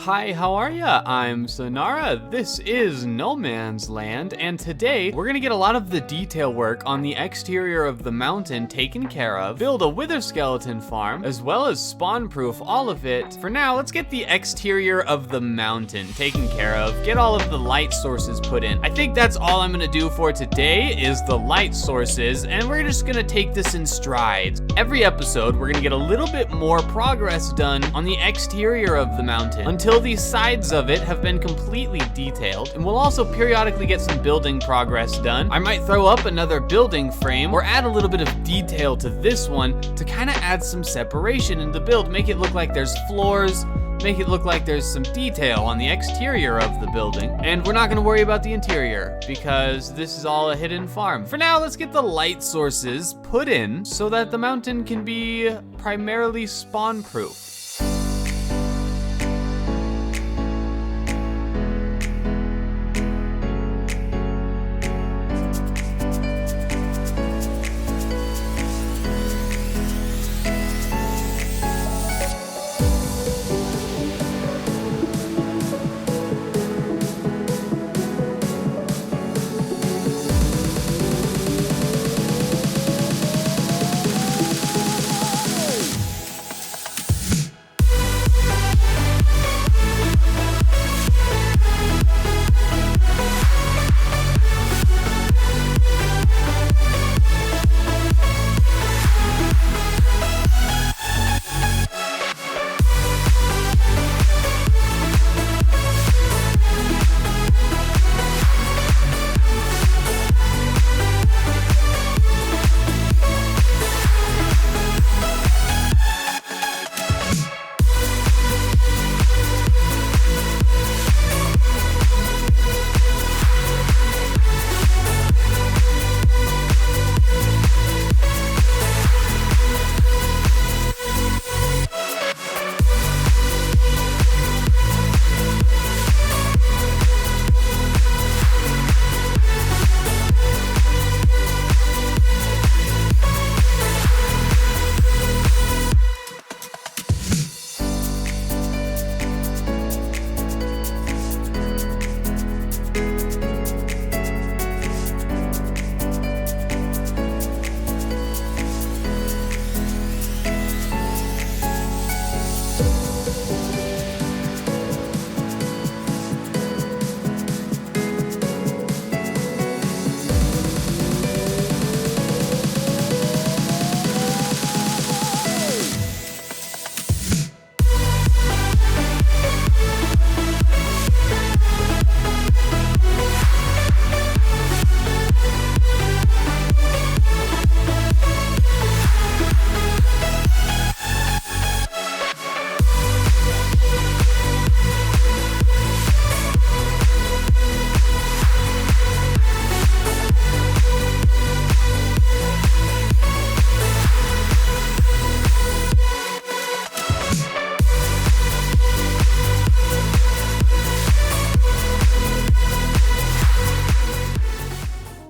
Hi, how are ya? I'm Senara, this is NoMansLand, and today we're gonna get a lot of the detail work on the exterior of the mountain taken care of, build a wither skeleton farm, as well as spawn-proof all of it. For now, let's get the exterior of the mountain taken care of, get all of the light sources put in. I think that's all I'm gonna do for today is the light sources, and we're just gonna take this in strides. Every episode, we're gonna get a little bit more progress done on the exterior of the mountain until the sides of it have been completely detailed, and we'll also periodically get some building progress done. I might throw up another building frame or add a little bit of detail to this one to kind of add some separation in the build, make it look like there's floors, make it look like there's some detail on the exterior of the building. And we're not gonna worry about the interior because this is all a hidden farm. For now, let's get the light sources put in so that the mountain can be primarily spawn-proof.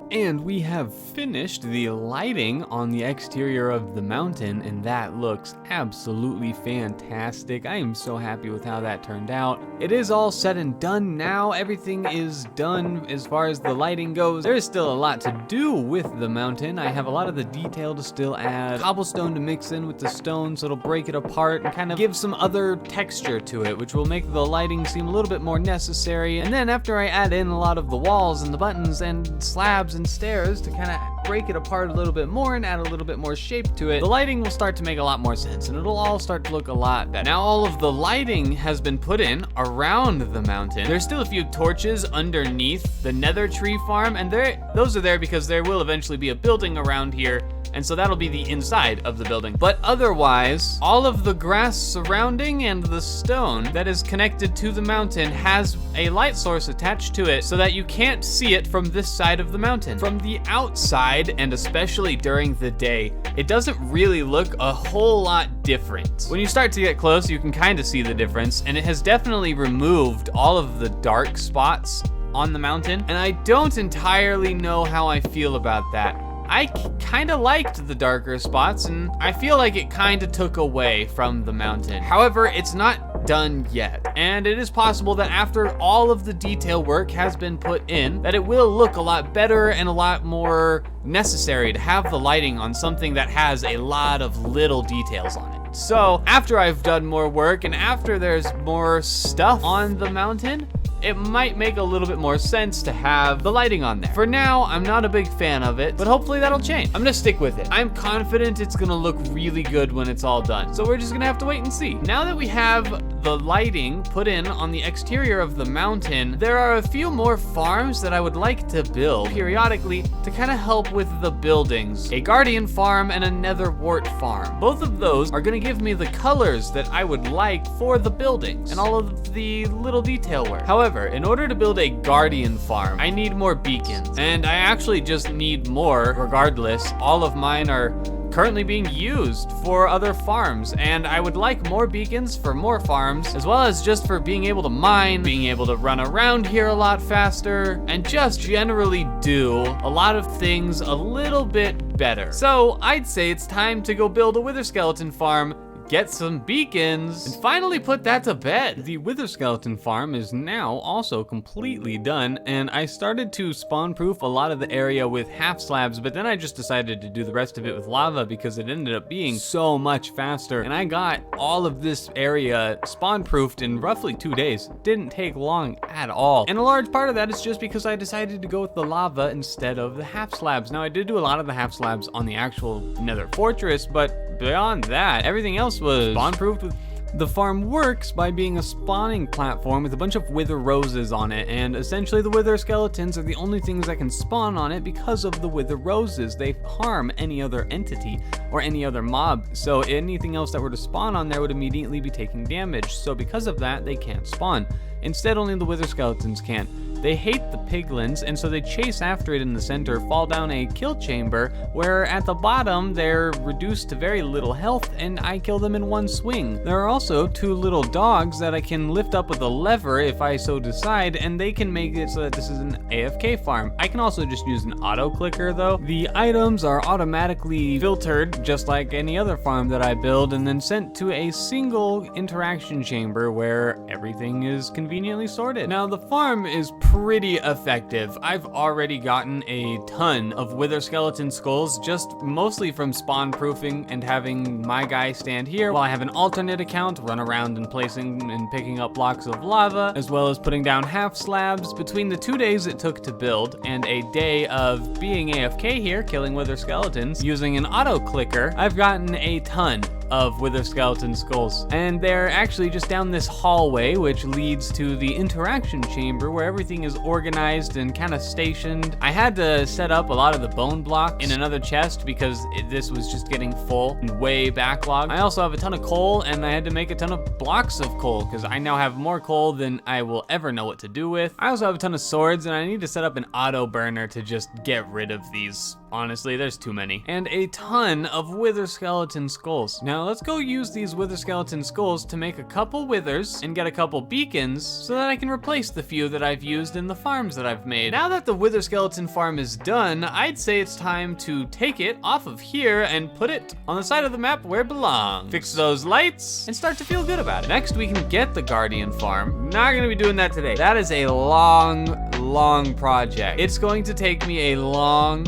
And we have finished the lighting on the exterior of the mountain, and that looks absolutely fantastic. I am so happy with how that turned out. It is all said and done now. Everything is done as far as the lighting goes. There is still a lot to do with the mountain. I have a lot of the detail to still add. Cobblestone to mix in with the stone so it'll break it apart and kind of give some other texture to it, which will make the lighting seem a little bit more necessary. And then after I add in a lot of the walls and the buttons and slabs and stairs to kind of break it apart a little bit more and add a little bit more shape to it, the lighting will start to make a lot more sense and it'll all start to look a lot better. Now all of the lighting has been put in around the mountain. There's still a few torches underneath the nether tree farm, and those are there because there will eventually be a building around here, and so that'll be the inside of the building. But otherwise, all of the grass surrounding and the stone that is connected to the mountain has a light source attached to it so that you can't see it from this side of the mountain. From the outside, and especially during the day, it doesn't really look a whole lot different. When you start to get close, you can kind of see the difference, and it has definitely removed all of the dark spots on the mountain, and I don't entirely know how I feel about that. I kind of liked the darker spots, and I feel like it kind of took away from the mountain. However, it's not done yet. And it is possible that after all of the detail work has been put in, that it will look a lot better and a lot more necessary to have the lighting on something that has a lot of little details on it. So after I've done more work and after there's more stuff on the mountain, it might make a little bit more sense to have the lighting on there. For now, I'm not a big fan of it, but hopefully that'll change. I'm gonna stick with it. I'm confident it's gonna look really good when it's all done. So we're just gonna have to wait and see. Now that we have the lighting put in on the exterior of the mountain, there are a few more farms that I would like to build periodically to kind of help with the buildings. A guardian farm and a nether wart farm. Both of those are gonna give me the colors that I would like for the buildings and all of the little detail work. However, in order to build a guardian farm, I need more beacons. And I actually just need more regardless. All of mine are currently being used for other farms, and I would like more beacons for more farms, as well as just for being able to mine, being able to run around here a lot faster, and just generally do a lot of things a little bit better. So I'd say it's time to go build a wither skeleton farm, get some beacons, and finally put that to bed. The wither skeleton farm is now also completely done, and I started to spawn proof a lot of the area with half slabs, but then I just decided to do the rest of it with lava because it ended up being so much faster, and I got all of this area spawn proofed in roughly 2 days. Didn't take long at all, and a large part of that is just because I decided to go with the lava instead of the half slabs. Now I did do a lot of the half slabs on the actual nether fortress, but beyond that, everything else was spawn-proofed with. The farm works by being a spawning platform with a bunch of wither roses on it, and essentially the wither skeletons are the only things that can spawn on it because of the wither roses. They harm any other entity or any other mob, so anything else that were to spawn on there would immediately be taking damage. So because of that, they can't spawn. Instead, only the wither skeletons can. They hate the piglins, and so they chase after it in the center, fall down a kill chamber, where at the bottom they're reduced to very little health, and I kill them in one swing. There are also 2 little dogs that I can lift up with a lever if I so decide, and they can make it so that this is an AFK farm. I can also just use an auto clicker though. The items are automatically filtered, just like any other farm that I build, and then sent to a single interaction chamber where everything is conveniently sorted. Now the farm is pretty effective. I've already gotten a ton of wither skeleton skulls, just mostly from spawn proofing and having my guy stand here while I have an alternate account run around and placing and picking up blocks of lava, as well as putting down half slabs. Between the 2 days it took to build and a day of being AFK here, killing wither skeletons, using an auto clicker, I've gotten a ton of wither skeleton skulls, and they're actually just down this hallway which leads to the interaction chamber where everything is organized and kind of stationed. I had to set up a lot of the bone blocks in another chest because this was just getting full and way backlogged. I also have a ton of coal, and I had to make a ton of blocks of coal because I now have more coal than I will ever know what to do with. I also have a ton of swords, and I need to set up an auto burner to just get rid of these. Honestly, there's too many. And a ton of wither skeleton skulls. Now let's go use these wither skeleton skulls to make a couple withers and get a couple beacons so that I can replace the few that I've used in the farms that I've made. Now that the wither skeleton farm is done, I'd say it's time to take it off of here and put it on the side of the map where it belongs. Fix those lights and start to feel good about it. Next, we can get the guardian farm. Not gonna be doing that today. That is a long project. It's going to take me a long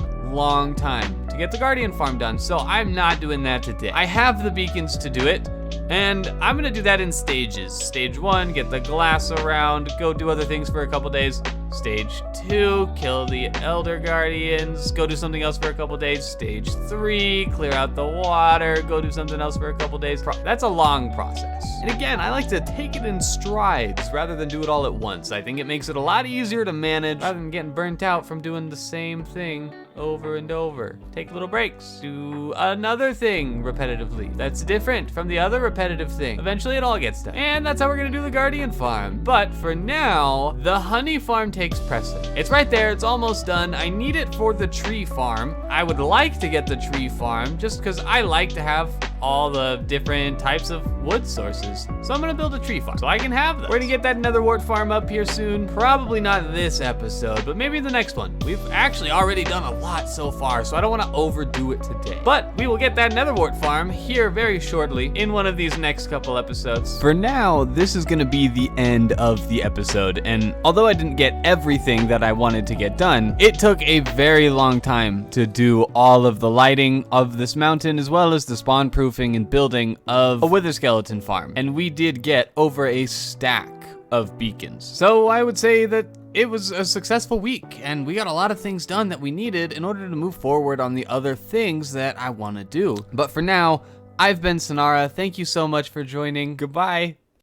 time to get the guardian farm done, so I'm not doing that today. I have the beacons to do it, and I'm gonna do that in stages. Stage 1, get the glass around, go do other things for a couple days. Stage 2, kill the elder guardians, go do something else for a couple days. Stage 3, clear out the water, go do something else for a couple days. That's a long process. And again, I like to take it in strides rather than do it all at once. I think it makes it a lot easier to manage rather than getting burnt out from doing the same thing over and over. Take little breaks. Do another thing repetitively that's different from the other repetitive thing. Eventually it all gets done. And that's how we're gonna do the guardian farm. But for now, the honey farm takes precedent. It's right there, it's almost done. I need it for the tree farm. I would like to get the tree farm just because I like to have all the different types of wood sources. So I'm gonna build a tree farm so I can have them. We're gonna get that nether wart farm up here soon. Probably not this episode, but maybe the next one. We've actually already done a lot so far, so I don't wanna overdo it today. But we will get that nether wart farm here very shortly in one of these next couple episodes. For now, this is gonna be the end of the episode, and although I didn't get everything that I wanted to get done, it took a very long time to do all of the lighting of this mountain, as well as the spawn proofing and building of a wither skeleton farm. And we did get over a stack of beacons. So I would say that it was a successful week, and we got a lot of things done that we needed in order to move forward on the other things that I want to do. But for now, I've been Senara. Thank you so much for joining. Goodbye.